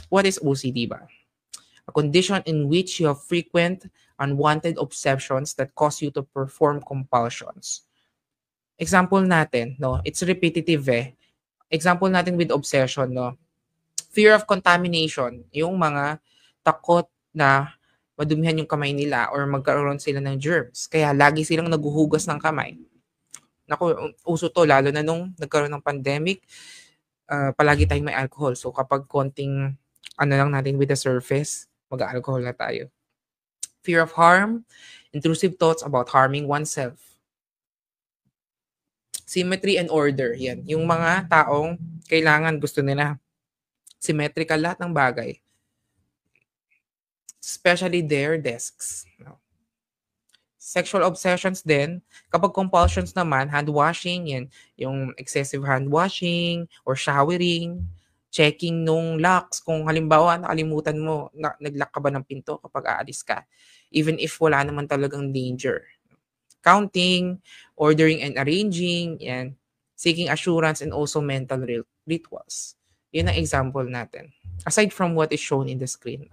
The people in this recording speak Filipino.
What is OCD ba? A condition in which you have frequent unwanted obsessions that cause you to perform compulsions. Example natin, no? It's repetitive eh. Example natin with obsession, no? Fear of contamination, yung mga takot na madumihan yung kamay nila or magkaroon sila ng germs. Kaya lagi silang naguhugas ng kamay. Naku, uso to lalo na nung nagkaroon ng pandemic, palagi tayong may alcohol. So kapag konting ano lang natin with the surface, mag-alcohol na tayo. Fear of harm, intrusive thoughts about harming oneself. Symmetry and order, yan. Yung mga taong kailangan gusto nila symmetrical lahat ng bagay. Especially their desks. No? Sexual obsessions din, kapag compulsions naman, hand washing, yan, yung excessive hand washing or showering, checking nung locks, kung halimbawa nakalimutan mo, nag-lock ka ba ng pinto kapag aalis ka, even if wala naman talagang danger. Counting, ordering and arranging, yan, seeking assurance and also mental rituals. Yun ang example natin. Aside from what is shown in the screen.